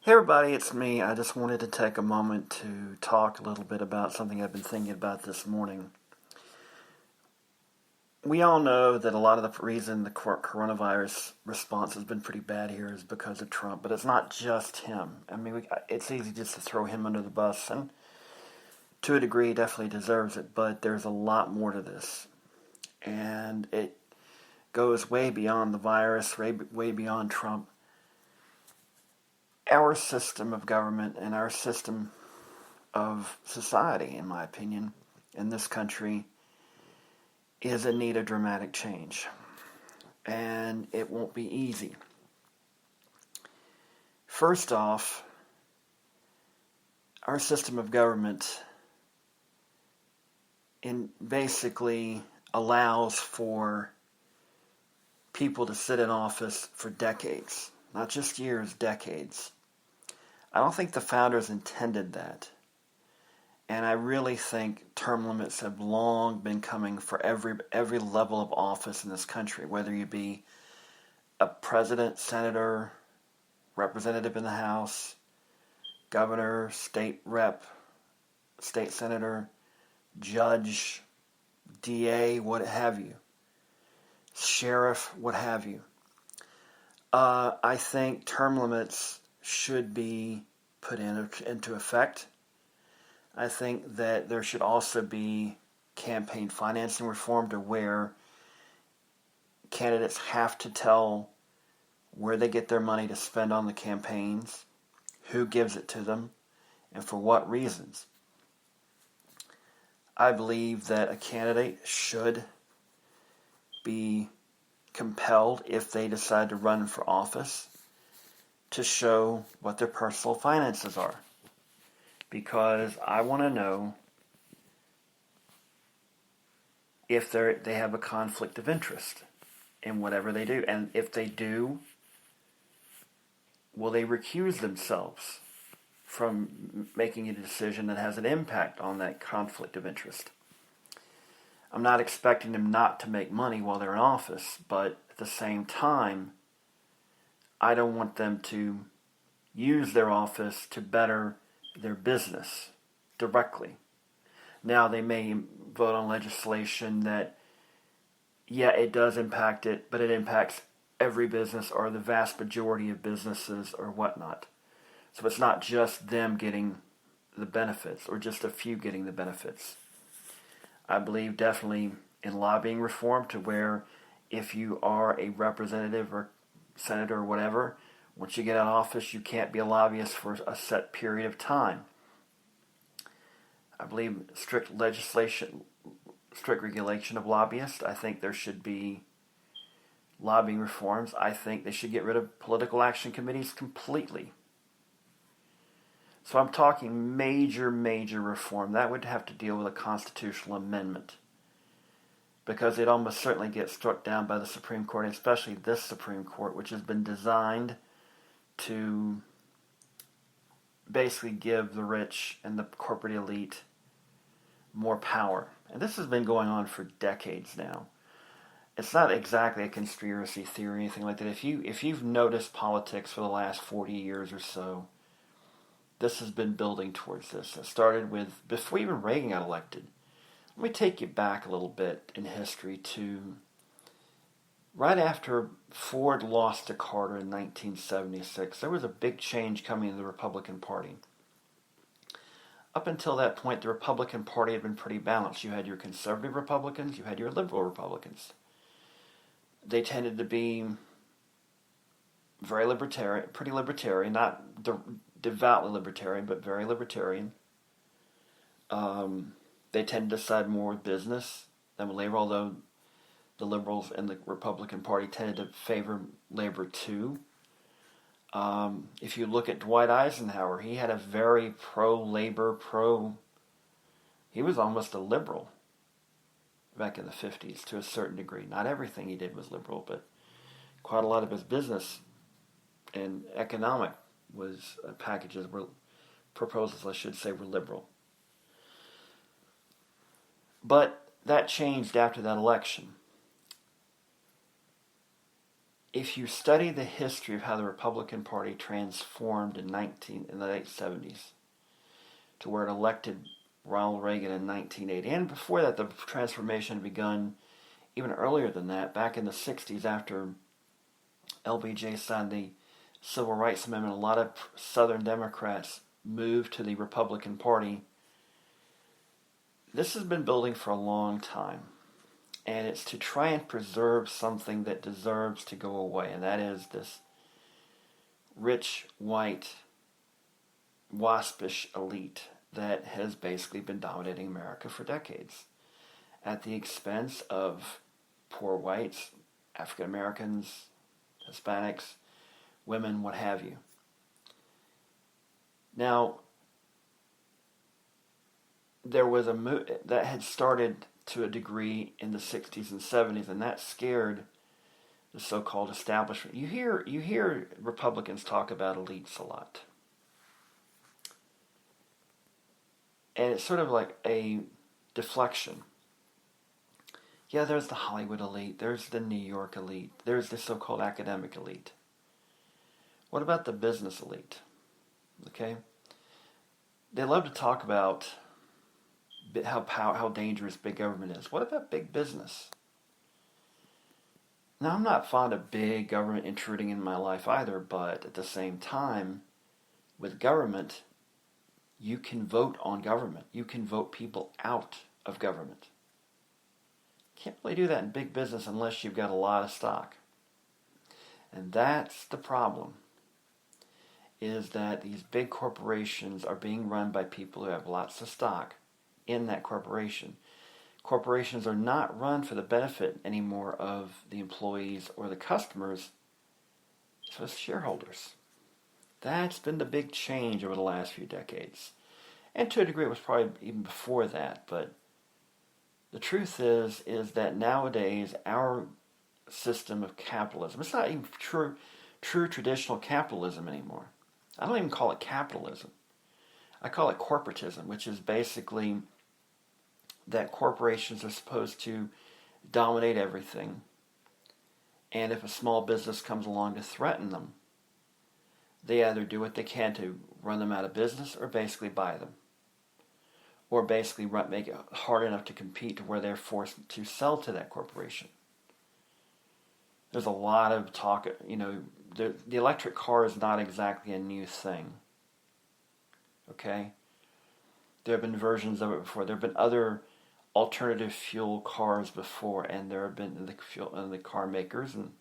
Hey everybody, it's me. I just wanted to take a moment to talk a little bit about something I've been thinking about this morning. We all know that a lot of the reason the coronavirus response has been pretty bad here is because of Trump, but it's not just him. I mean, it's easy just to throw him under the bus, and to a degree, he definitely deserves it, but there's a lot more to this. And it goes way beyond the virus, way beyond Trump. Our system of government and our system of society, in my opinion, in this country is in need of dramatic change. And it won't be easy. First off, our system of government basically allows for people to sit in office for decades, not just years, decades. I don't think the founders intended that. And I really think term limits have long been coming for every level of office in this country, whether you be a president, senator, representative in the House, governor, state rep, state senator, judge, DA, what have you, sheriff, what have you. I think term limits should be put into effect. I think that there should also be campaign financing reform to where candidates have to tell where they get their money to spend on the campaigns, who gives it to them, and for what reasons. I believe that a candidate should be compelled, if they decide to run for office, to show what their personal finances are. Because I want to know if they have a conflict of interest in whatever they do. And if they do, will they recuse themselves from making a decision that has an impact on that conflict of interest? I'm not expecting them not to make money while they're in office, but at the same time, I don't want them to use their office to better their business directly. Now, they may vote on legislation that, yeah, it does impact it, but it impacts every business or the vast majority of businesses or whatnot. So it's not just them getting the benefits or just a few getting the benefits. I believe definitely in lobbying reform to where if you are a representative or senator or whatever, once you get out of office, you can't be a lobbyist for a set period of time. I believe strict regulation of lobbyists. I think there should be lobbying reforms. I think they should get rid of political action committees completely. So I'm talking major reform. That would have to deal with a constitutional amendment, because it almost certainly gets struck down by the Supreme Court, especially this Supreme Court, which has been designed to basically give the rich and the corporate elite more power. And this has been going on for decades now. It's not exactly a conspiracy theory or anything like that. If you've noticed politics for the last 40 years or so, this has been building towards this. It started with, before even Reagan got elected. Let me take you back a little bit in history to right after Ford lost to Carter in 1976. There was a big change coming in the Republican Party. Up until that point, the Republican Party had been pretty balanced. You had your conservative Republicans, you had your liberal Republicans. They tended to be very libertarian, pretty libertarian, not devoutly libertarian, but very libertarian. They tended to side more with business than with labor, although the liberals and the Republican Party tended to favor labor too. If you look at Dwight Eisenhower, he had a very pro-labor, he was almost a liberal back in the 50s to a certain degree. Not everything he did was liberal, but quite a lot of his business and economic proposals, I should say, were liberal. But that changed after that election. if you study the history of how the Republican Party transformed in the late 70s to where it elected Ronald Reagan in 1980, and before that the transformation had begun even earlier than that, back in the 60s after LBJ signed the Civil Rights Amendment, a lot of Southern Democrats moved to the Republican Party. This has been building for a long time, and it's to try and preserve something that deserves to go away, and that is this rich, white, waspish elite that has basically been dominating America for decades at the expense of poor whites, African Americans, Hispanics, women, what have you. Now, there was a move that had started to a degree in the 60s and 70s, and that scared the so-called establishment. You hear Republicans talk about elites a lot. And it's sort of like a deflection. Yeah, there's the Hollywood elite, there's the New York elite, there's the so-called academic elite. What about the business elite? Okay? They love to talk about how dangerous big government is. What about big business? Now, I'm not fond of big government intruding in my life either, but at the same time, with government, you can vote on government. You can vote people out of government. Can't really do that in big business unless you've got a lot of stock. And that's the problem, is that these big corporations are being run by people who have lots of stock in that corporation. Corporations are not run for the benefit anymore of the employees or the customers, it's for shareholders. That's been the big change over the last few decades. And to a degree it was probably even before that, but the truth is that nowadays our system of capitalism, it's not even true traditional capitalism anymore. I don't even call it capitalism. I call it corporatism, which is basically that corporations are supposed to dominate everything. And if a small business comes along to threaten them, they either do what they can to run them out of business or basically buy them. Or basically make it hard enough to compete to where they're forced to sell to that corporation. There's a lot of talk, the electric car is not exactly a new thing. Okay? There have been versions of it before. There have been other alternative fuel cars before, and there have been the car makers and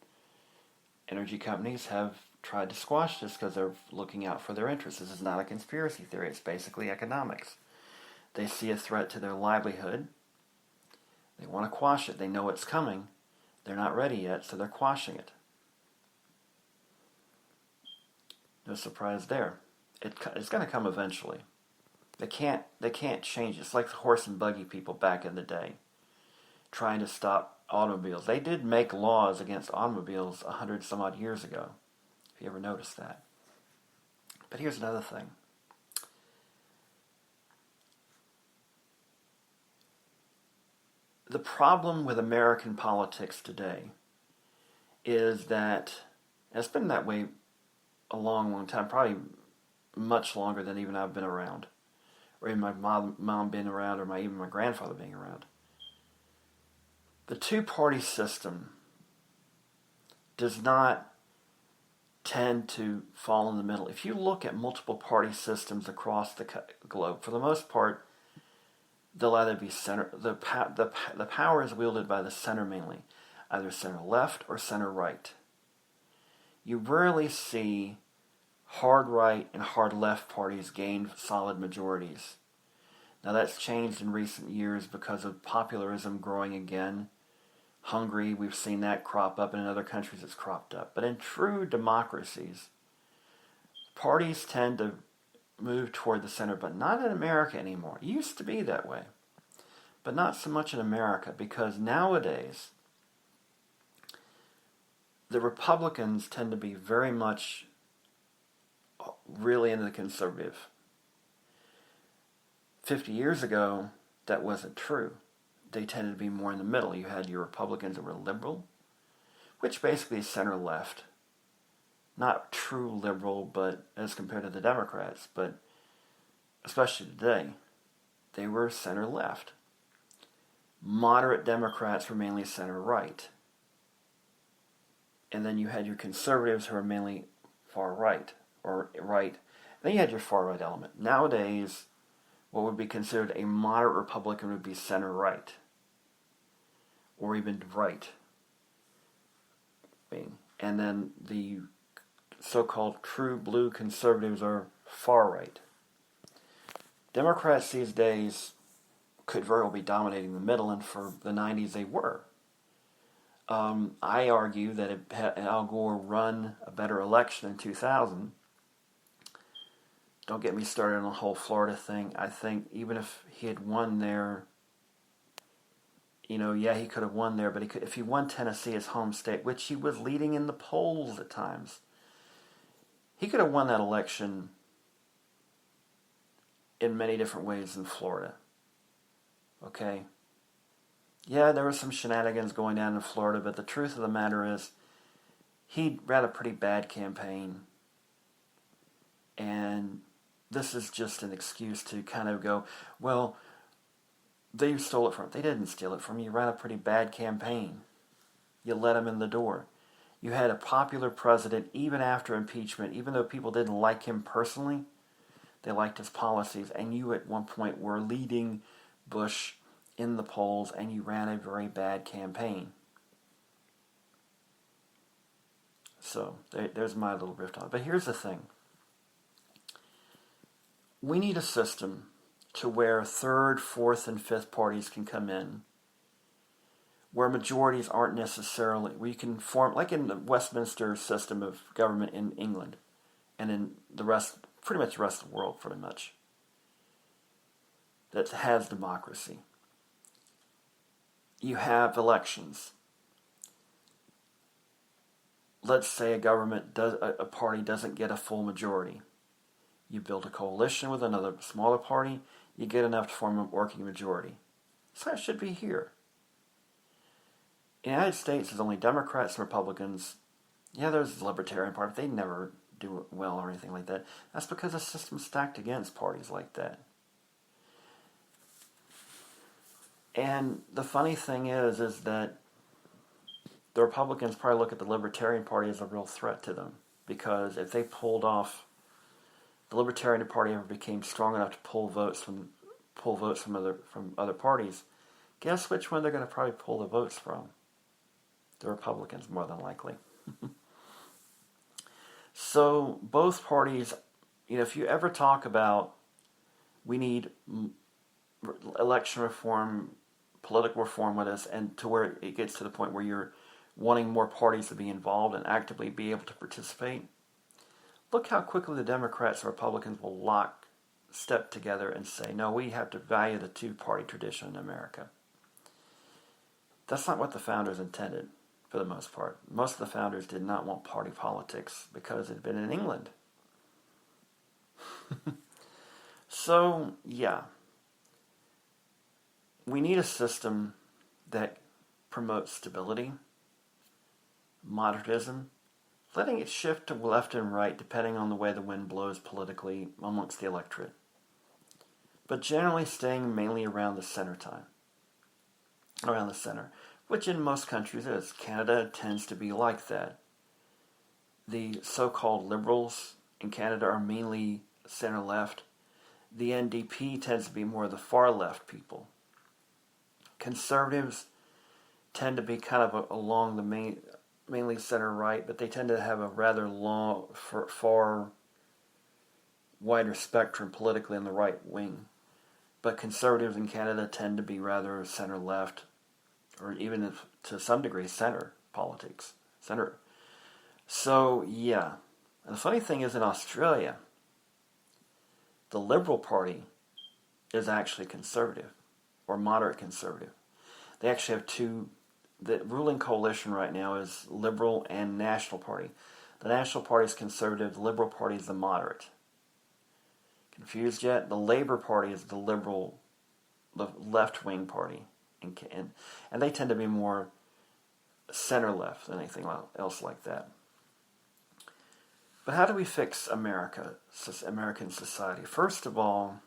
energy companies have tried to squash this because they're looking out for their interests. This is not a conspiracy theory. It's basically economics. They see a threat to their livelihood. They want to quash it. They know it's coming. They're not ready yet, so they're quashing it. No surprise there. It's going to come eventually. They can't change it. It's like the horse and buggy people back in the day, trying to stop automobiles. They did make laws against automobiles 100 some odd years ago, if you ever noticed that. But here's another thing. The problem with American politics today is that, and it's been that way a long, long time, probably much longer than even I've been around, or even my mom being around, or even my grandfather being around. The two-party system does not tend to fall in the middle. If you look at multiple party systems across the globe, for the most part, they'll either be center. The power is wielded by the center mainly, either center left or center right. You rarely see hard right and hard left parties gain solid majorities. Now that's changed in recent years because of popularism growing again. Hungary, we've seen that crop up, and in other countries it's cropped up. But in true democracies, parties tend to move toward the center, but not in America anymore. It used to be that way, but not so much in America, because nowadays the Republicans tend to be very much really into the conservative. 50 years ago, that wasn't true. They tended to be more in the middle. You had your Republicans that were liberal, which basically is center-left. Not true liberal, but as compared to the Democrats, but especially today, they were center-left. Moderate Democrats were mainly center-right. And then you had your conservatives who were mainly far-right, or right. And then you had your far-right element. Nowadays, what would be considered a moderate Republican would be center-right, or even right wing. And then the so-called true blue conservatives are far-right. Democrats these days could very well be dominating the middle, and for the 90s they were. I argue that if Al Gore run a better election in 2000, don't get me started on the whole Florida thing. I think even if he had won there, he could have won there, but if he won Tennessee, his home state, which he was leading in the polls at times, he could have won that election in many different ways in Florida. Okay? Yeah, there were some shenanigans going down in Florida, but the truth of the matter is he ran a pretty bad campaign. And this is just an excuse to kind of go, well, they stole it from him. They didn't steal it from you. You ran a pretty bad campaign. You let him in the door. You had a popular president even after impeachment, even though people didn't like him personally, they liked his policies. And you at one point were leading Bush in the polls, and you ran a very bad campaign. So there's my little riff on it. But here's the thing. We need a system to where third, fourth, and fifth parties can come in, where majorities aren't necessarily, where you can form, like in the Westminster system of government in England, and in the rest, pretty much the rest of the world, pretty much, that has democracy. You have elections. Let's say a party doesn't get a full majority. You build a coalition with another smaller party, you get enough to form a working majority. So that should be here. In the United States, there's only Democrats and Republicans. Yeah, there's the Libertarian Party, but they never do well or anything like that. That's because the system's stacked against parties like that. And the funny thing is that the Republicans probably look at the Libertarian Party as a real threat to them, because if they pulled off, the Libertarian Party ever became strong enough to pull votes from other parties, guess which one they're going to probably pull the votes from? The Republicans, more than likely. So both parties, if you ever talk about we need election reform, political reform with us, and to where it gets to the point where you're wanting more parties to be involved and actively be able to participate, look how quickly the Democrats and Republicans will lock step together and say, no, we have to value the two-party tradition in America. That's not what the founders intended, for the most part. Most of the founders did not want party politics because it had been in England. So, yeah. We need a system that promotes stability, moderatism, letting it shift to left and right depending on the way the wind blows politically amongst the electorate, but generally staying mainly around the center, which in most countries is. Canada tends to be like that. The so-called liberals in Canada are mainly center-left. The NDP tends to be more the far-left people. Conservatives tend to be kind of along the mainly center-right, but they tend to have a rather long, far wider spectrum politically in the right wing. But conservatives in Canada tend to be rather center-left, or even to some degree center politics. So, yeah. And the funny thing is, in Australia, the Liberal Party is actually conservative, or moderate conservative. They actually have two. The ruling coalition right now is Liberal and National Party. The National Party is conservative, the Liberal Party is the moderate. Confused yet? The Labour Party is the liberal, the left-wing party. And they tend to be more center left than anything else like that. But how do we fix American society? First of all,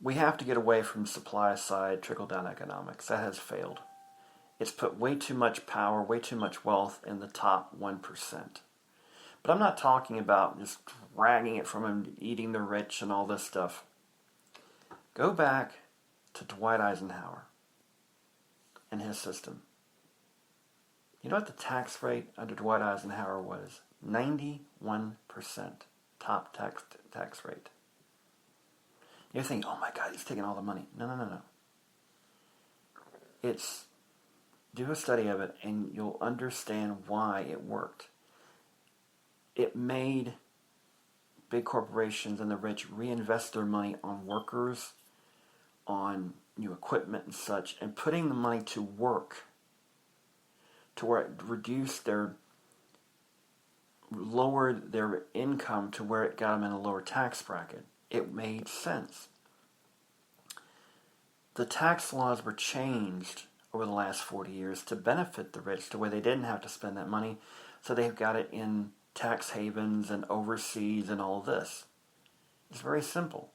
we have to get away from supply side trickle-down economics. That has failed. It's put way too much power, way too much wealth in the top 1%. But I'm not talking about just dragging it from them, eating the rich and all this stuff. Go back to Dwight Eisenhower and his system. You know what the tax rate under Dwight Eisenhower was? 91% top tax rate. You're thinking, oh my God, he's taking all the money. No. Do a study of it and you'll understand why it worked. It made big corporations and the rich reinvest their money on workers, on new equipment and such, and putting the money to work to where it lowered their income to where it got them in a lower tax bracket. It made sense. The tax laws were changed over the last 40 years to benefit the rich to where they didn't have to spend that money, so they've got it in tax havens and overseas and all this. It's very simple.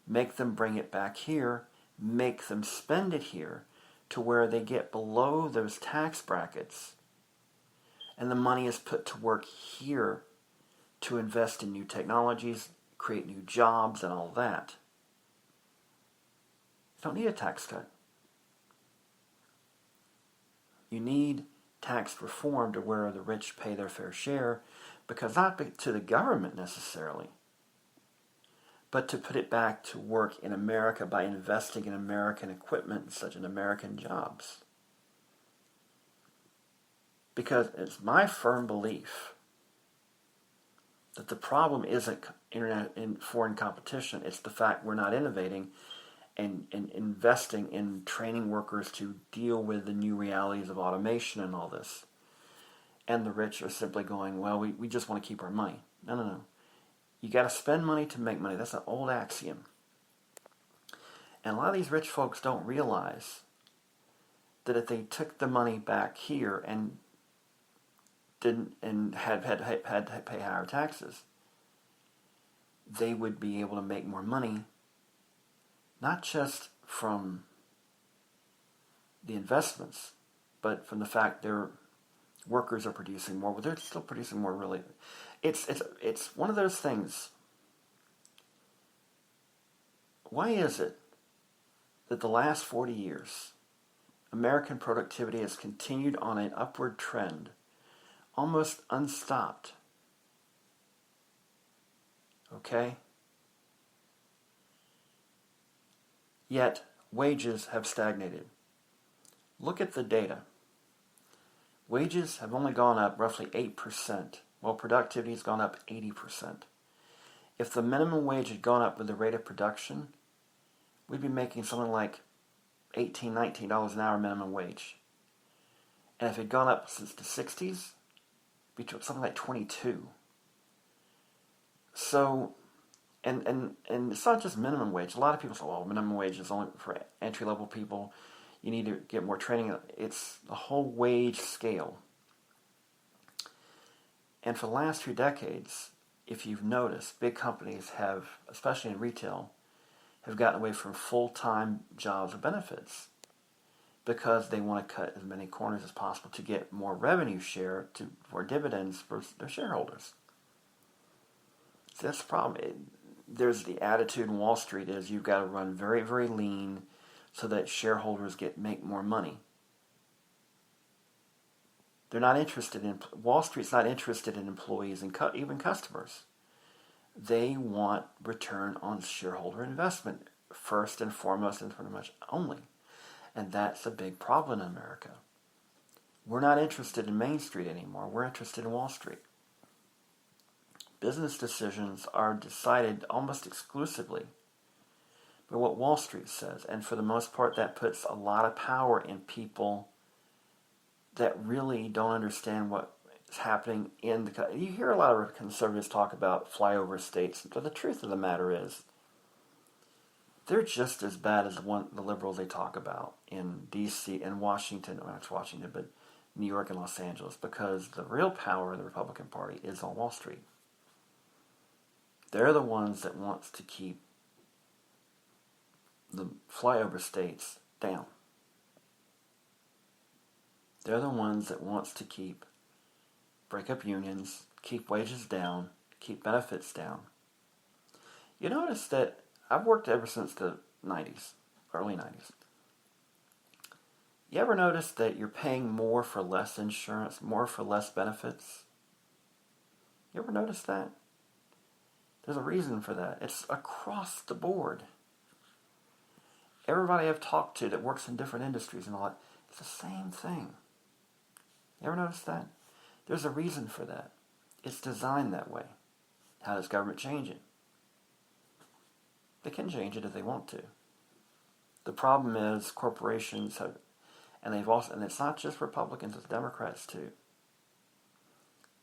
Make them bring it back here, make them spend it here to where they get below those tax brackets, and the money is put to work here to invest in new technologies, create new jobs and all that. You don't need a tax cut. You need tax reform to where the rich pay their fair share, because not to the government necessarily, but to put it back to work in America by investing in American equipment and such, in American jobs. Because it's my firm belief that the problem isn't in foreign competition, it's the fact we're not innovating and investing in training workers to deal with the new realities of automation and all this. And the rich are simply going, well, we just want to keep our money. No. You got to spend money to make money. That's an old axiom. And a lot of these rich folks don't realize that if they took the money back here and had to pay higher taxes, they would be able to make more money, not just from the investments, but from the fact their workers are producing more. But they're still producing more, really. It's one of those things. Why is it that the last 40 years, American productivity has continued on an upward trend, almost unstopped? Okay? Yet, wages have stagnated. Look at the data. Wages have only gone up roughly 8%, while productivity has gone up 80%. If the minimum wage had gone up with the rate of production, we'd be making something like $18, $19 an hour minimum wage. And if it had gone up since the 60s, it'd be something like 22. So, and it's not just minimum wage. A lot of people say, well, minimum wage is only for entry-level people. You need to get more training. It's the whole wage scale. And for the last few decades, if you've noticed, big companies have, especially in retail, have gotten away from full-time jobs or benefits because they want to cut as many corners as possible to get more revenue share for dividends for their shareholders. So that's the problem. There's the attitude in Wall Street is you've got to run very, very lean so that shareholders make more money. They're not interested in, Wall Street's not interested in employees and even customers. They want return on shareholder investment first and foremost and pretty much only. And that's a big problem in America. We're not interested in Main Street anymore. We're interested in Wall Street. Business decisions are decided almost exclusively by what Wall Street says. And for the most part, that puts a lot of power in people that really don't understand what is happening in the... You hear a lot of conservatives talk about flyover states, but the truth of the matter is they're just as bad as the liberals they talk about in D.C. and Washington, or not Washington, but New York and Los Angeles, because the real power of the Republican Party is on Wall Street. They're the ones that wants to keep the flyover states down. They're the ones that wants to break up unions, keep wages down, keep benefits down. You notice that I've worked ever since the 90s, early 90s. You ever notice that you're paying more for less insurance, more for less benefits? You ever notice that? There's a reason for that. It's across the board. Everybody I've talked to that works in different industries and all that, it's the same thing. You ever notice that? There's a reason for that. It's designed that way. How does government change it? They can change it if they want to. The problem is corporations have, and it's not just Republicans, it's Democrats too.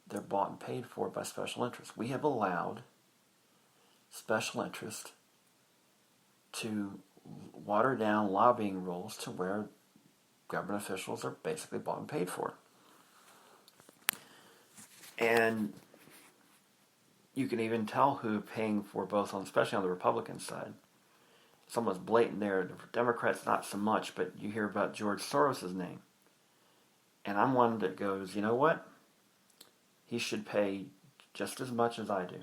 They're bought and paid for by special interests. We have allowed special interest to water down lobbying rules to where government officials are basically bought and paid for. And you can even tell who paying for both, especially on the Republican side. Someone's blatant there. The Democrats not so much, but you hear about George Soros' name. And I'm one that goes, you know what? He should pay just as much as I do.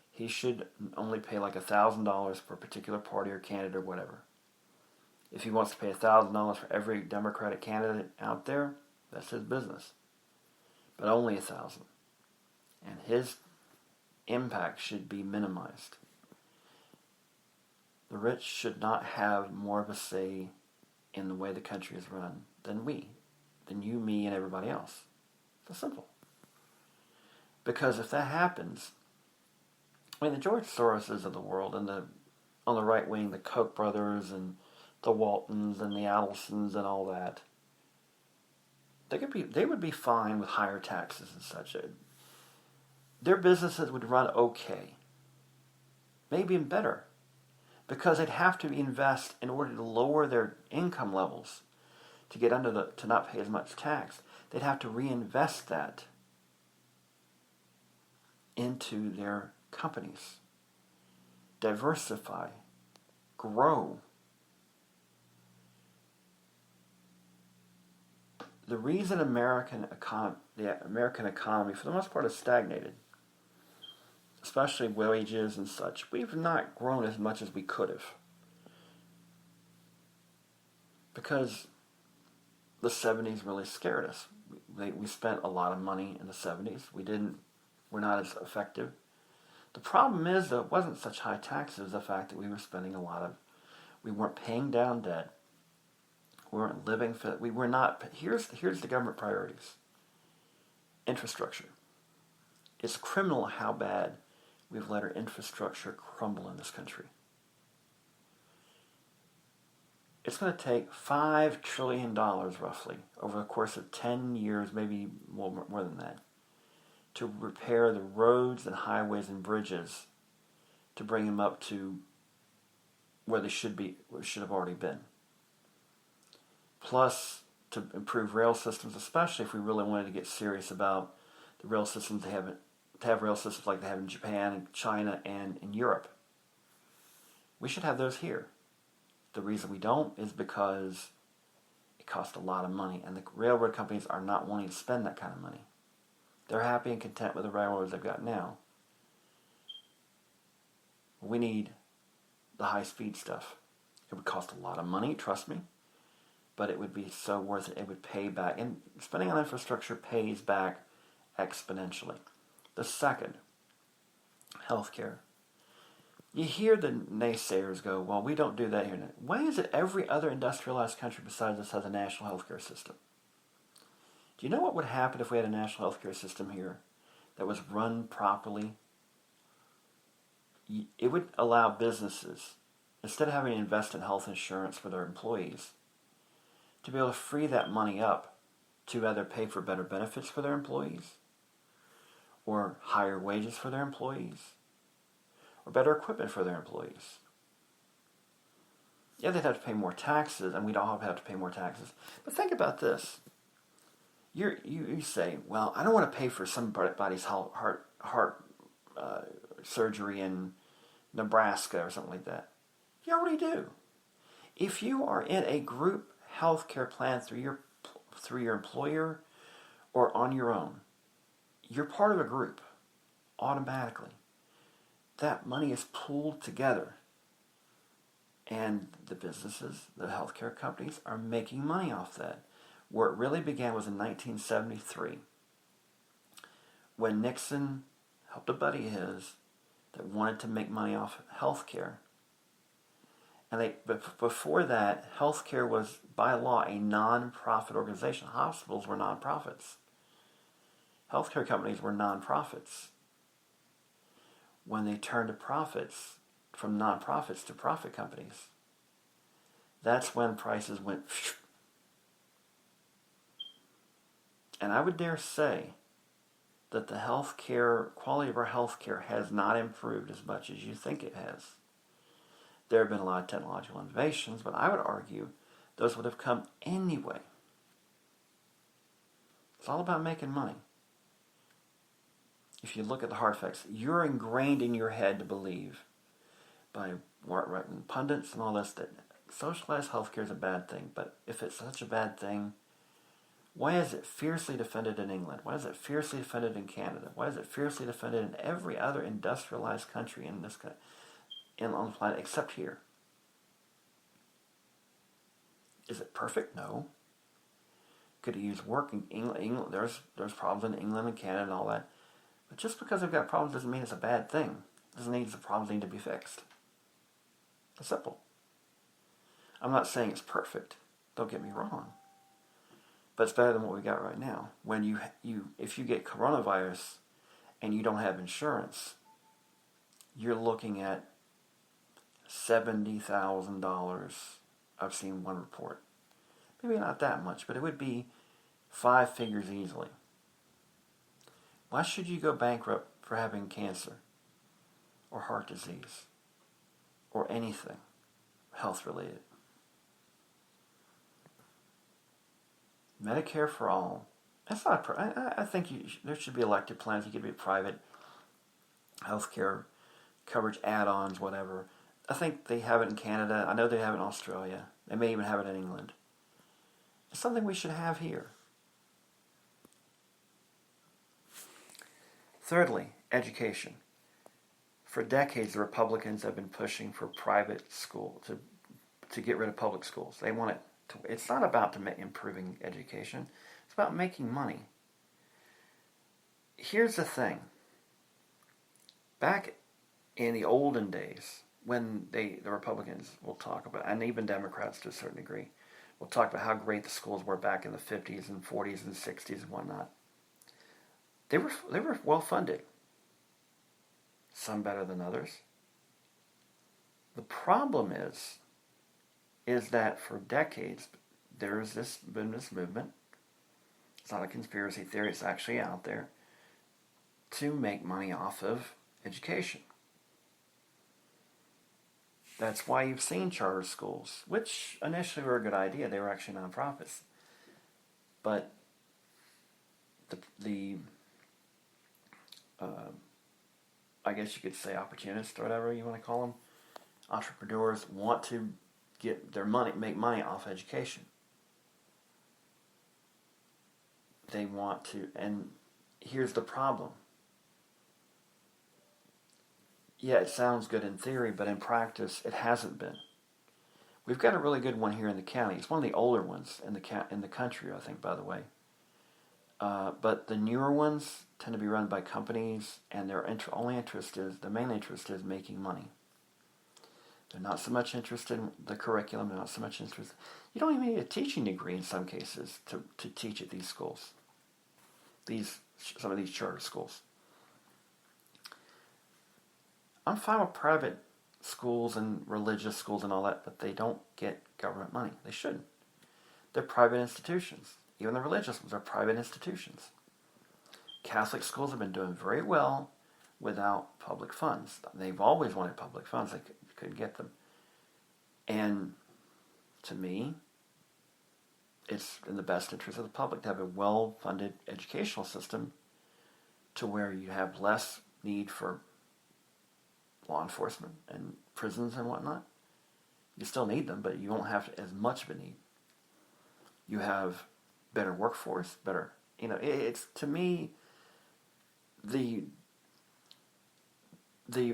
He should only pay like $1,000 for a particular party or candidate or whatever. If he wants to pay $1,000 for every Democratic candidate out there, that's his business. But only $1,000. And his impact should be minimized. The rich should not have more of a say in the way the country is run than you, me, and everybody else. It's simple. Because if that happens, the George Soroses of the world and on the right wing, the Koch brothers and the Waltons and the Adelsons and all that, they would be fine with higher taxes and such. Their businesses would run okay, maybe even better, because they'd have to invest in order to lower their income levels to get to not pay as much tax. They'd have to reinvest that into their companies, diversify, grow. The reason the American economy, for the most part, has stagnated, especially wages and such, we've not grown as much as we could have. Because the 70s really scared us. We spent a lot of money in the 70s. We're not as effective. The problem is, though, it wasn't such high taxes, the fact that we were spending we weren't paying down debt. We weren't living for, we were not, here's the government priorities. Infrastructure. It's criminal how bad we've let our infrastructure crumble in this country. It's going to take $5 trillion roughly over the course of 10 years, maybe more than that, to repair the roads and highways and bridges to bring them up to where they should have already been. Plus, to improve rail systems, especially if we really wanted to get serious about the rail systems to have rail systems like they have in Japan and China and in Europe. We should have those here. The reason we don't is because it costs a lot of money, and the railroad companies are not wanting to spend that kind of money. They're happy and content with the railroads they've got now. We need the high-speed stuff. It would cost a lot of money, trust me, but it would be so worth it. It would pay back, and spending on infrastructure pays back exponentially. The second, healthcare. You hear the naysayers go, well, we don't do that here. Why is it every other industrialized country besides us has a national healthcare system? Do you know what would happen if we had a national healthcare system here that was run properly? It would allow businesses, instead of having to invest in health insurance for their employees, to be able to free that money up to either pay for better benefits for their employees or higher wages for their employees, or better equipment for their employees. Yeah, they'd have to pay more taxes, and we'd all have to pay more taxes. But think about this. You say, well, I don't want to pay for somebody's heart surgery in Nebraska or something like that. You already do. If you are in a group health care plan through your employer or on your own, you're part of a group automatically. That money is pooled together. And the businesses, the healthcare companies, are making money off that. Where it really began was in 1973, when Nixon helped a buddy of his that wanted to make money off healthcare. But before that, healthcare was by law a non-profit organization. Hospitals were non-profits. Healthcare companies were non-profits. When they turned to profits, from non-profits to profit companies, that's when prices went. And I would dare say that the healthcare quality of our healthcare has not improved as much as you think it has. There have been a lot of technological innovations, but I would argue those would have come anyway. It's all about making money. If you look at the hard facts, you're ingrained in your head to believe by right-wing pundits and all this that socialized healthcare is a bad thing. But if it's such a bad thing, why is it fiercely defended in England? Why is it fiercely defended in Canada? Why is it fiercely defended in every other industrialized country on the planet except here? Is it perfect? No. Could it use work in England? There's problems in England and Canada and all that. But just because they've got problems doesn't mean it's a bad thing. It doesn't mean the problems need to be fixed. It's simple. I'm not saying it's perfect. Don't get me wrong. But it's better than what we got right now. When if you get coronavirus and you don't have insurance, you're looking at $70,000. I've seen one report. Maybe not that much, but it would be 5 figures easily. Why should you go bankrupt for having cancer or heart disease or anything health related? Medicare for all. That's not. I think there should be elected plans. You could be private healthcare coverage add-ons, whatever. I think they have it in Canada. I know they have it in Australia. They may even have it in England. It's something we should have here. Thirdly, education. For decades, the Republicans have been pushing for private school to get rid of public schools. They want it. It's not about improving education. It's about making money. Here's the thing. Back in the olden days, when the Republicans will talk about, and even Democrats to a certain degree, will talk about how great the schools were back in the 50s and 40s and 60s and whatnot. They were well funded. Some better than others. The problem is that for decades there's been this movement. It's not a conspiracy theory, it's actually out there to make money off of education. That's why you've seen charter schools, which initially were a good idea. They were actually nonprofits. But the I guess you could say opportunists or whatever you want to call them, entrepreneurs want to get their money, make money off education. They want to, and here's the problem. Yeah, it sounds good in theory, but in practice, it hasn't been. We've got a really good one here in the county. It's one of the older ones in the country, I think, by the way. But the newer ones tend to be run by companies, and their main interest is making money. They're not so much interested in the curriculum. They're not so much interested. You don't even need a teaching degree in some cases to teach at these schools. Some of these charter schools. I'm fine with private schools and religious schools and all that, but they don't get government money. They shouldn't. They're private institutions. Even the religious ones are private institutions. Catholic schools have been doing very well without public funds. They've always wanted public funds. They couldn't get them. And to me, it's in the best interest of the public to have a well-funded educational system to where you have less need for law enforcement and prisons and whatnot. You still need them, but you won't have as much of a need. You have better workforce, better, it's, to me, the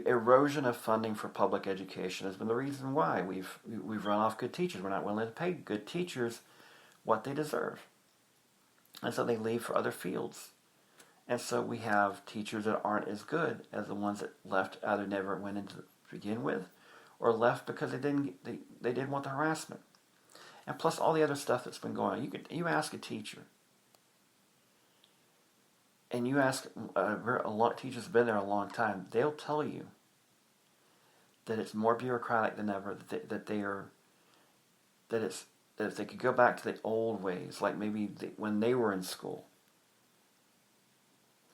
erosion of funding for public education has been the reason why we've run off good teachers. We're not willing to pay good teachers what they deserve. And so they leave for other fields. And so we have teachers that aren't as good as the ones that left, either never went into to begin with, or left because they didn't want the harassment. And plus all the other stuff that's been going on. You ask a teacher, and you ask a lot of teachers have been there a long time, they'll tell you that it's more bureaucratic than ever, that if they could go back to the old ways, like maybe when they were in school,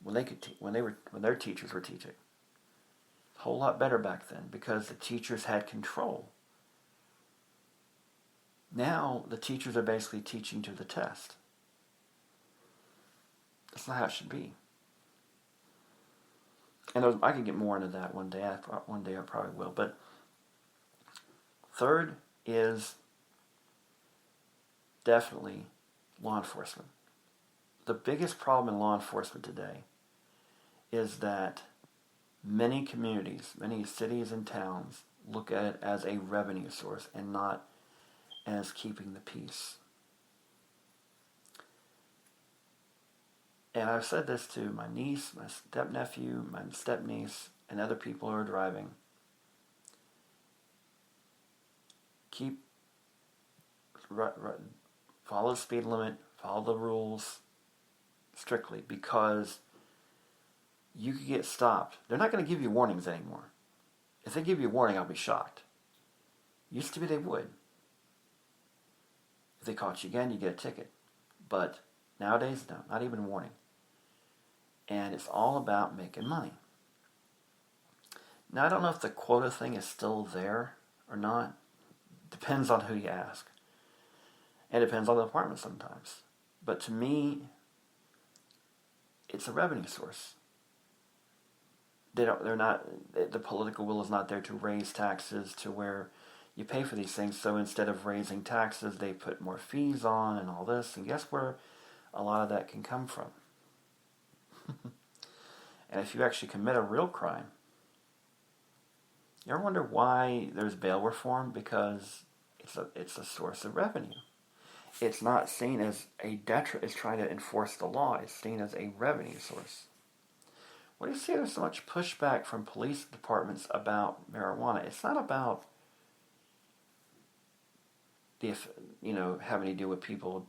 when their teachers were teaching, a whole lot better back then because the teachers had control. Now the teachers are basically teaching to the test. That's not how it should be. And I can get more into that one day. One day I probably will. But third is definitely law enforcement. The biggest problem in law enforcement today is that many communities, many cities and towns look at it as a revenue source and not as keeping the peace. And I've said this to my niece, my stepnephew, my stepniece, and other people who are driving. Follow the speed limit, follow the rules strictly, because you could get stopped. They're not going to give you warnings anymore. If they give you a warning, I'll be shocked. Used to be they would. If they caught you again, you get a ticket. But nowadays, no, not even a warning. And it's all about making money. Now, I don't know if the quota thing is still there or not. Depends on who you ask. And it depends on the department sometimes. But to me, it's a revenue source. The political will is not there to raise taxes to where you pay for these things. So instead of raising taxes, they put more fees on and all this. And guess where a lot of that can come from? And if you actually commit a real crime, you ever wonder why there's bail reform? Because it's a source of revenue. It's not seen as a detriment. It's trying to enforce the law. It's seen as a revenue source. What do you see? There's so much pushback from police departments about marijuana. It's not about having to do with people.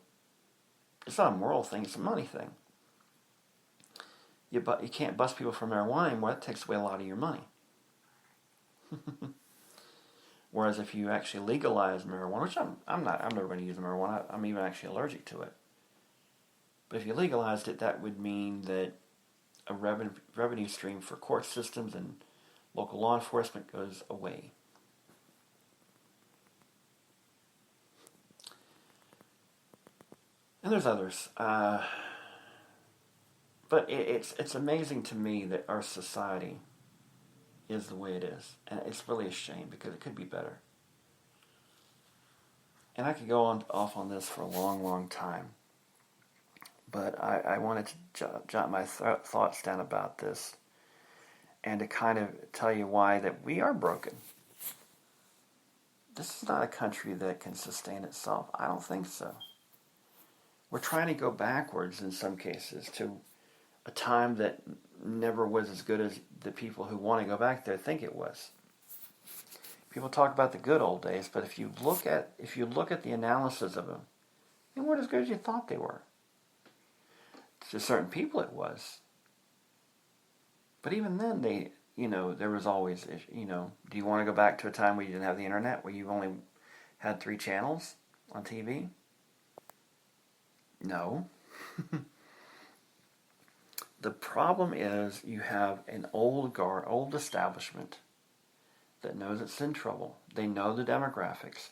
It's not a moral thing. It's a money thing. You can't bust people for marijuana anymore. That takes away a lot of your money. Whereas if you actually legalize marijuana, which I'm never going to use marijuana. I'm even actually allergic to it. But if you legalized it, that would mean that a revenue stream for court systems and local law enforcement goes away. And there's others. But it's amazing to me that our society is the way it is. And it's really a shame because it could be better. And I could go off on this for a long, long time. But I wanted to jot my thoughts down about this and to kind of tell you why that we are broken. This is not a country that can sustain itself. I don't think so. We're trying to go backwards in some cases to a time that never was as good as the people who want to go back there think it was. People talk about the good old days, but if you look at the analysis of them, they weren't as good as you thought they were. To certain people it was. But even then there was always, do you want to go back to a time where you didn't have the internet, where you only had 3 channels on TV? No. The problem is you have an old establishment that knows it's in trouble. They know the demographics.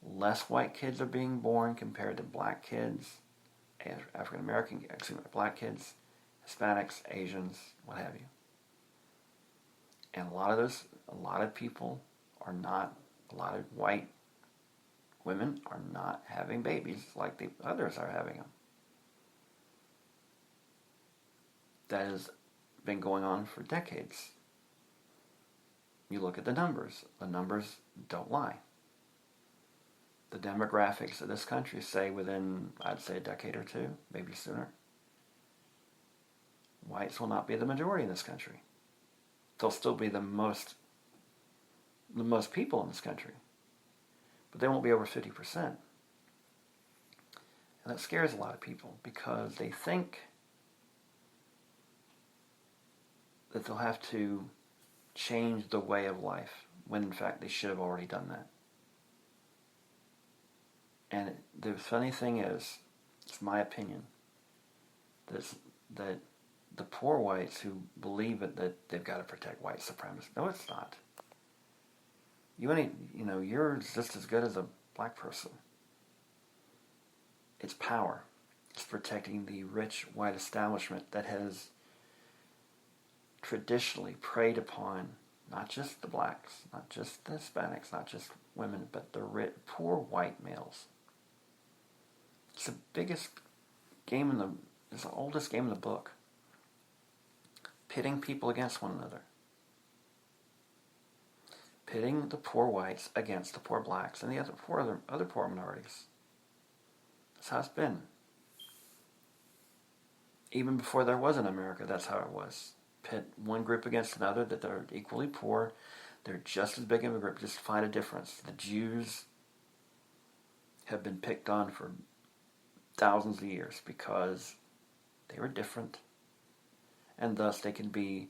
Less white kids are being born compared to black kids, African American, black kids, Hispanics, Asians, what have you. And a lot of people are not, a lot of white women are not having babies like the others are having them. That has been going on for decades. You look at the numbers don't lie. The demographics of this country say within, I'd say, a decade or two, maybe sooner, whites will not be the majority in this country. They'll still be the most people in this country, but they won't be over 50%. And that scares a lot of people because they think that they'll have to change the way of life, when in fact they should have already done that. And the funny thing is, it's my opinion, that the poor whites who believe that they've got to protect white supremacy, no, it's not. You're just as good as a black person. It's power. It's protecting the rich white establishment that has traditionally preyed upon not just the blacks, not just the Hispanics, not just women, but the poor white males. It's the biggest game it's the oldest game in the book. Pitting people against one another. Pitting the poor whites against the poor blacks and the other poor minorities. That's how it's been. Even before there was an America, that's how it was. Pit one group against another that they're equally poor. They're just as big of a group. Just find a difference. The Jews have been picked on for thousands of years because they were different, and thus they can be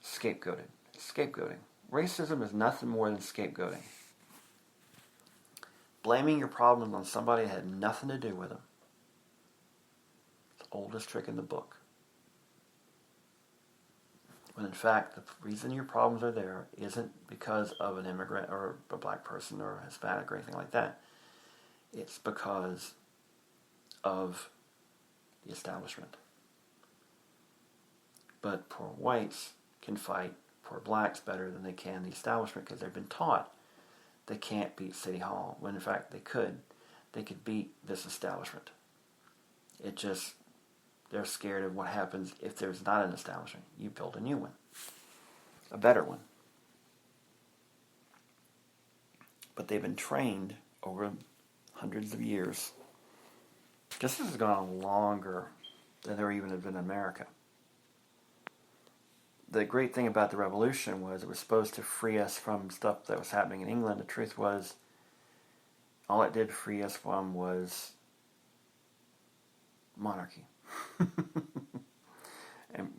scapegoated. Scapegoating. Racism is nothing more than scapegoating. Blaming your problems on somebody that had nothing to do with them. It's the oldest trick in the book. When in fact, the reason your problems are there isn't because of an immigrant or a black person or a Hispanic or anything like that. It's because of the establishment. But poor whites can fight poor blacks better than they can the establishment because they've been taught they can't beat City Hall, when in fact they could. They could beat this establishment. They're scared of what happens if there's not an establishment. You build a new one. A better one. But they've been trained over hundreds of years. This has gone on longer than there even have been in America. The great thing about the revolution was it was supposed to free us from stuff that was happening in England. The truth was, all it did free us from was monarchy. And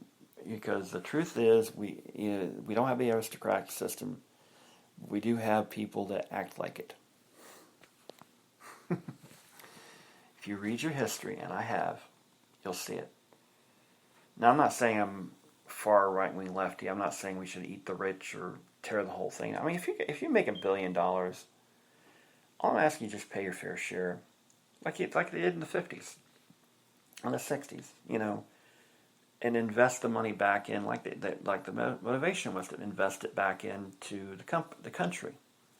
because the truth is, we don't have the aristocratic system. We do have people that act like it. If you read your history, and I have, you'll see it. Now, I'm not saying I'm far right-wing lefty. I'm not saying we should eat the rich or tear the whole thing. I mean, if you make $1 billion, all I'm asking you just pay your fair share, like they did in the 50s, in the 60s, and invest the money back in, like the motivation was to invest it back into the country,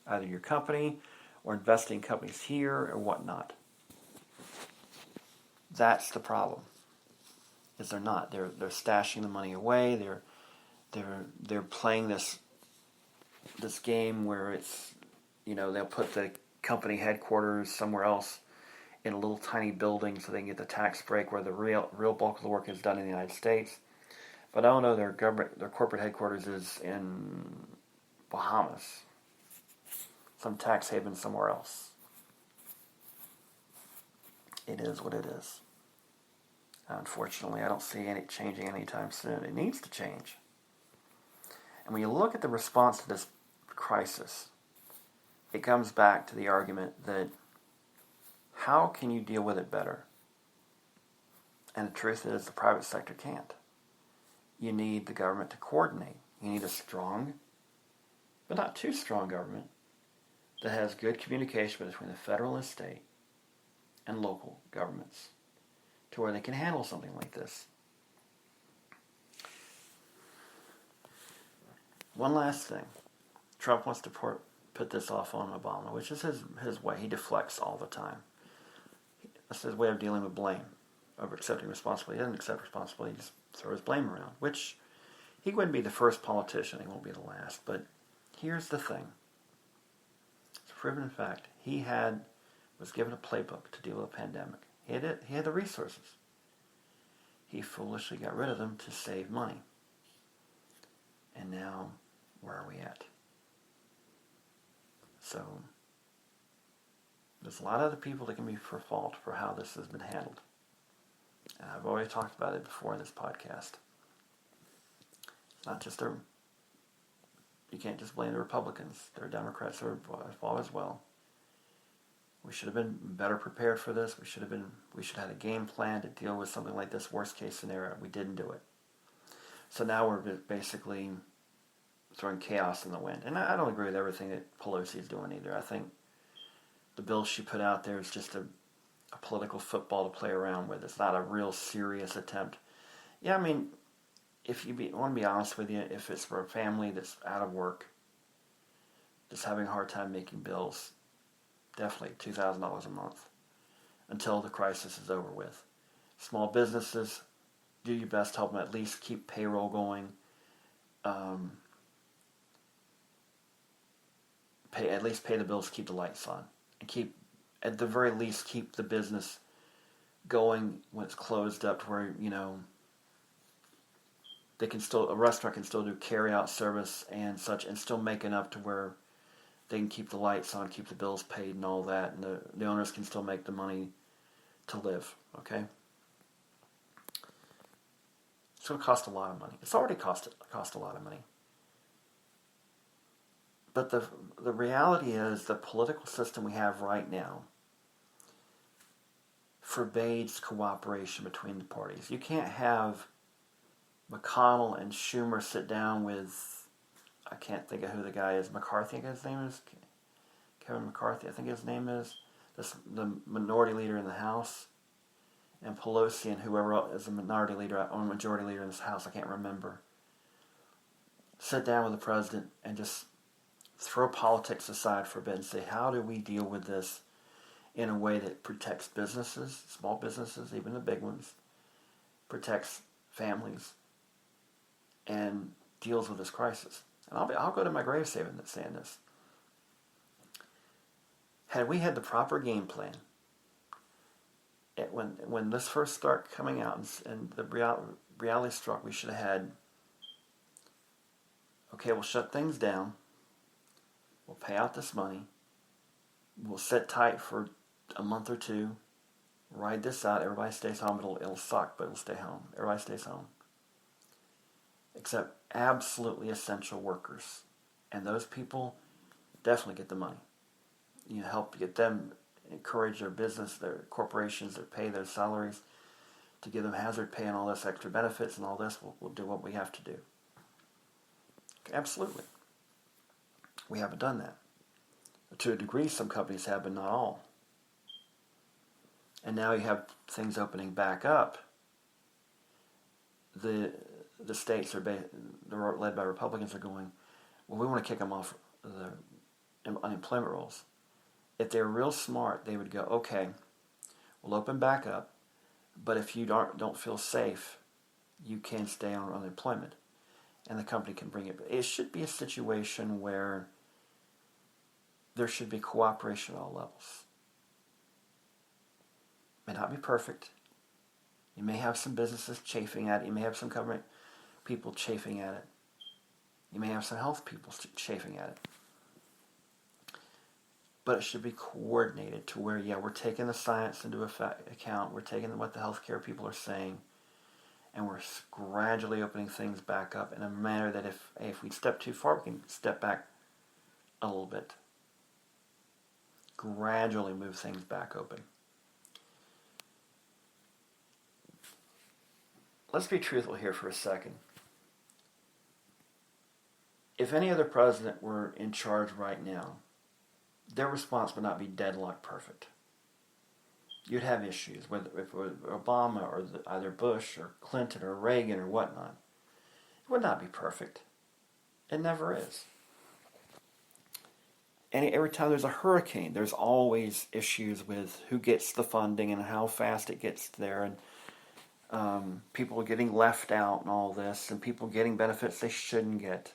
either your company or investing in companies here or whatnot. That's the problem. Is they're not. They're stashing the money away. They're playing this game where it's, they'll put the company headquarters somewhere else in a little tiny building so they can get the tax break where the real bulk of the work is done in the United States. But I don't know, their corporate headquarters is in Bahamas, some tax haven somewhere else. It is what it is. Unfortunately, I don't see it changing anytime soon. It needs to change. And when you look at the response to this crisis, it comes back to the argument that how can you deal with it better? And the truth is the private sector can't. you need the government to coordinate. You need a strong, but not too strong government that has good communication between the federal and state and local governments to where they can handle something like this. One last thing. Trump wants to put this off on Obama, which is his way. He deflects all the time. That's his way of dealing with blame, of accepting responsibility. He doesn't accept responsibility, he just throws blame around, which he wouldn't be the first politician. He won't be the last. But here's the thing. It's a proven fact. He was given a playbook to deal with a pandemic. He had the resources. He foolishly got rid of them to save money. And now, where are we at? So, there's a lot of other people that can be for fault for how this has been handled. And I've already talked about it before in this podcast. It's not just you can't just blame the Republicans. There are Democrats that are at fault as well. We should have been better prepared for this. We should have had a game plan to deal with something like this worst case scenario. We didn't do it. So now we're basically throwing chaos in the wind. And I don't agree with everything that Pelosi is doing either. I think the bill she put out there is just a political football to play around with. It's not a real serious attempt. Yeah, I mean, if you want to be honest with you, if it's for a family that's out of work, just having a hard time making bills, definitely $2,000 a month until the crisis is over with. Small businesses, do your best to help them at least keep payroll going. At least pay the bills, keep the lights on, and at the very least, keep the business going when it's closed up to where, a restaurant can still do carry-out service and such and still make enough to where they can keep the lights on, keep the bills paid and all that, and the owners can still make the money to live, okay? It's going to cost a lot of money. It's already cost a lot of money. But the reality is the political system we have right now forbids cooperation between the parties. You can't have McConnell and Schumer sit down with, I can't think of who the guy is, McCarthy, I think his name is, Kevin McCarthy, I think his name is, the minority leader in the House, and Pelosi and whoever else is the minority leader or majority leader in this House, I can't remember, sit down with the president and just throw politics aside for a bit and say, how do we deal with this in a way that protects businesses, small businesses, even the big ones, protects families, and deals with this crisis? And I'll go to my grave saying this. Had we had the proper game plan, when this first started coming out and the reality struck, we should have had, okay, we'll shut things down, we'll pay out this money, we'll sit tight for a month or two, ride this out, everybody stays home, it'll suck, but it'll stay home. Everybody stays home. Except absolutely essential workers. And those people definitely get the money. Help get them, encourage their business, their corporations that pay their salaries, to give them hazard pay and all this extra benefits and all this. We'll do what we have to do. Absolutely. We haven't done that. To a degree, some companies have, but not all. And now you have things opening back up. The states they're led by Republicans are going, well, we want to kick them off the unemployment rolls. If they're real smart, they would go, okay, we'll open back up, but if you don't feel safe, you can stay on unemployment, and the company can bring it. It should be a situation where there should be cooperation at all levels. It may not be perfect. You may have some businesses chafing at it. You may have some government people chafing at it. You may have some health people chafing at it. But it should be coordinated to where, we're taking the science into account. We're taking what the healthcare people are saying. And we're gradually opening things back up in a manner that if we step too far, we can step back a little bit. Gradually move things back open. Let's be truthful here for a second. if any other president were in charge right now, their response would not be deadlock perfect. You'd have issues, whether if it was Obama or either Bush or Clinton or Reagan or whatnot. It would not be perfect. It never is. And every time there's a hurricane, there's always issues with who gets the funding and how fast it gets there, and people getting left out and all this, and people getting benefits they shouldn't get.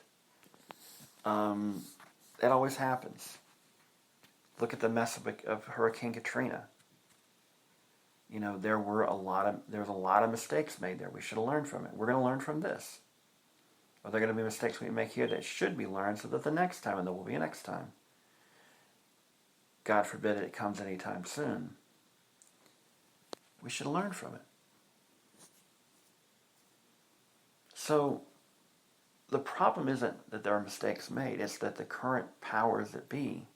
It always happens. Look at the mess of Hurricane Katrina. You know, there was a lot of mistakes made there. We should have learned from it. We're going to learn from this. Are there going to be mistakes we make here that should be learned so that the next time, and there will be a next time, God forbid it comes anytime soon, we should learn from it. So the problem isn't that there are mistakes made. It's that the current powers that be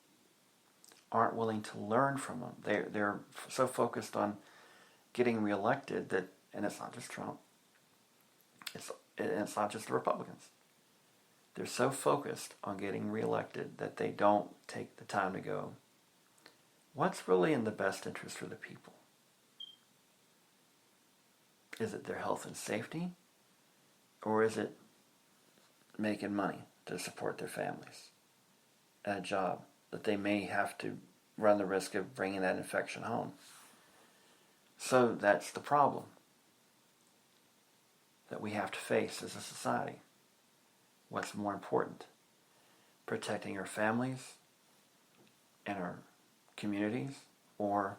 aren't willing to learn from them. They're so focused on getting reelected that, and it's not just Trump, it's not just the Republicans. They're so focused on getting reelected that they don't take the time to go, what's really in the best interest for the people? Is it their health and safety? Or is it making money to support their families at a job that they may have to run the risk of bringing that infection home? So that's the problem that we have to face as a society. What's more important? Protecting our families and our communities, or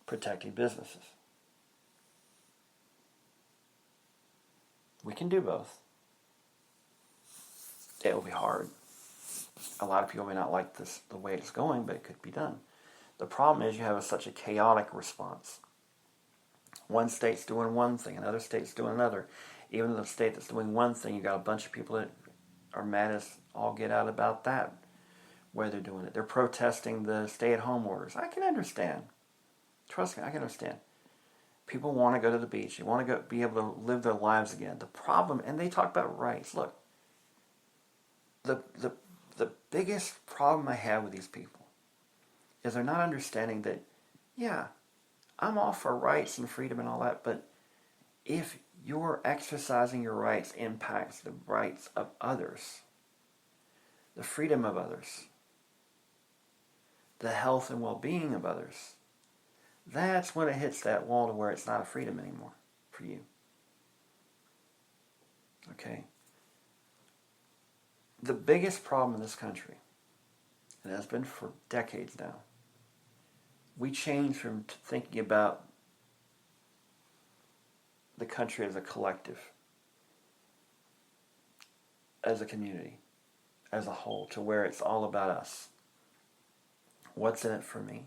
protecting businesses? We can do both. It will be hard. A lot of people may not like the way it's going, but it could be done. The problem is you have such a chaotic response. One state's doing one thing, another state's doing another. Even in the state that's doing one thing, you got a bunch of people that are mad as all get out about that, where they're doing it. They're protesting the stay-at-home orders. I can understand. Trust me, I can understand. People want to go to the beach. They want to be able to live their lives again. The problem, and they talk about rights. Look, the biggest problem I have with these people is they're not understanding that, yeah, I'm all for rights and freedom and all that, but if you're exercising your rights impacts the rights of others, the freedom of others, the health and well-being of others, that's when it hits that wall to where it's not a freedom anymore for you. Okay? The biggest problem in this country, and it has been for decades now, we changed from thinking about the country as a collective, as a community, as a whole, to where it's all about us. What's in it for me?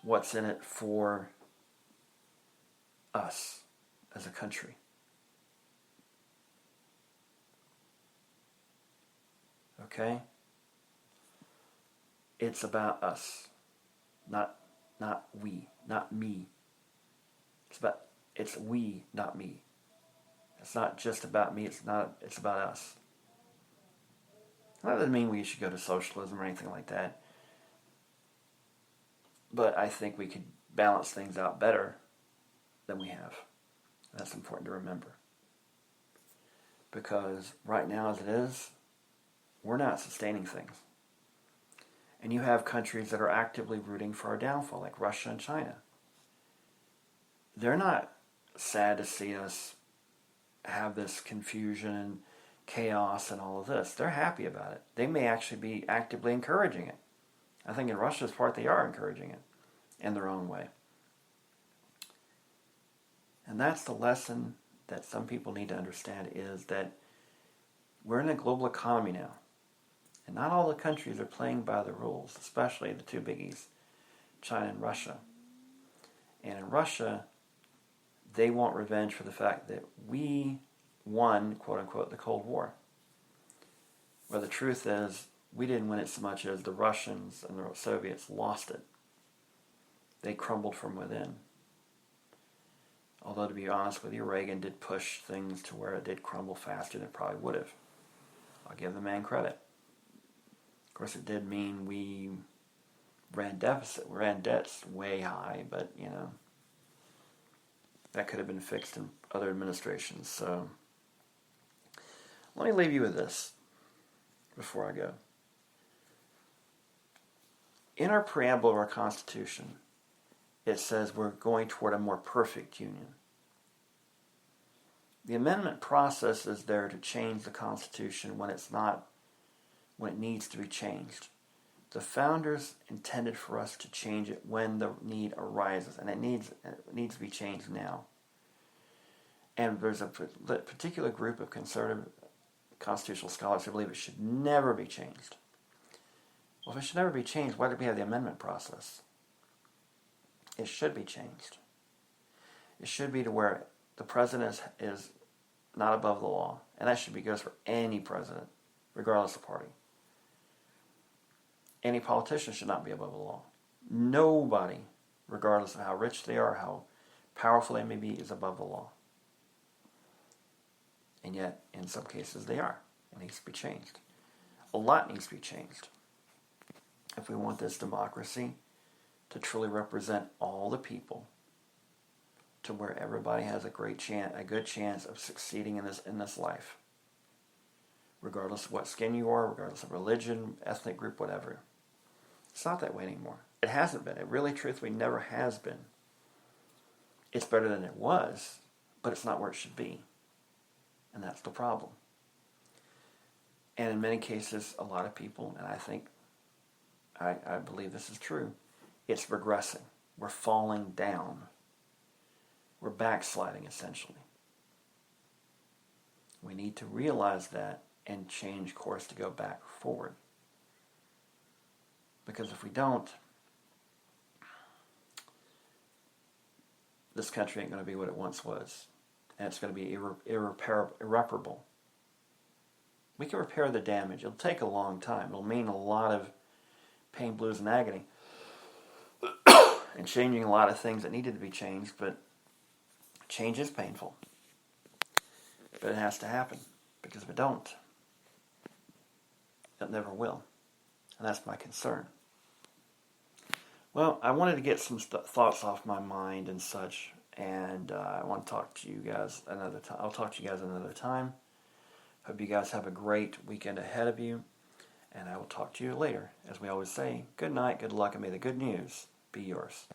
What's in it for us as a country? Okay? It's about us. Not we, not me. It's we, not me. It's not just about me, it's about us. That doesn't mean we should go to socialism or anything like that. But I think we could balance things out better than we have. That's important to remember. Because right now as it is, we're not sustaining things. And you have countries that are actively rooting for our downfall, like Russia and China. They're not sad to see us have this confusion and chaos and all of this. They're happy about it. They may actually be actively encouraging it. I think in Russia's part they are encouraging it in their own way. And that's the lesson that some people need to understand, is that we're in a global economy now. And not all the countries are playing by the rules, especially the two biggies, China and Russia. And in Russia, they want revenge for the fact that we won, quote unquote, the Cold War. Well, the truth is, we didn't win it so much as the Russians and the Soviets lost it. They crumbled from within. Although, to be honest with you, Reagan did push things to where it did crumble faster than it probably would have. I'll give the man credit. Of course, it did mean we ran debts way high, but, that could have been fixed in other administrations. So let me leave you with this before I go. In our preamble of our Constitution, it says we're going toward a more perfect union. The amendment process is there to change the Constitution when it needs to be changed. The founders intended for us to change it when the need arises, and it needs to be changed now. And there's a particular group of conservative constitutional scholars who believe it should never be changed. Well, if it should never be changed, why did we have the amendment process? It should be changed. It should be to where the president is not above the law, and that should be goes for any president, regardless of party. Any politician should not be above the law. Nobody, regardless of how rich they are, how powerful they may be, is above the law. And yet, in some cases, they are. It needs to be changed. A lot needs to be changed if we want this democracy to truly represent all the people, to where everybody has a good chance of succeeding in this life, regardless of what skin you are, regardless of religion, ethnic group, whatever. It's not that way anymore. It hasn't been. It really, truthfully, never has been. It's better than it was, but it's not where it should be. And that's the problem. And in many cases, a lot of people, and I believe this is true, it's regressing. We're falling down. We're backsliding, essentially. We need to realize that and change course to go back forward. Because if we don't, this country ain't going to be what it once was. And it's going to be irreparable. We can repair the damage. It'll take a long time. It'll mean a lot of pain, blues, and agony. And changing a lot of things that needed to be changed, but change is painful. But it has to happen. Because if it don't, it never will. And that's my concern. Well, I wanted to get some thoughts off my mind and such, and I want to talk to you guys another time. I'll talk to you guys another time. Hope you guys have a great weekend ahead of you, and I will talk to you later. As we always say, good night, good luck, and may the good news be yours.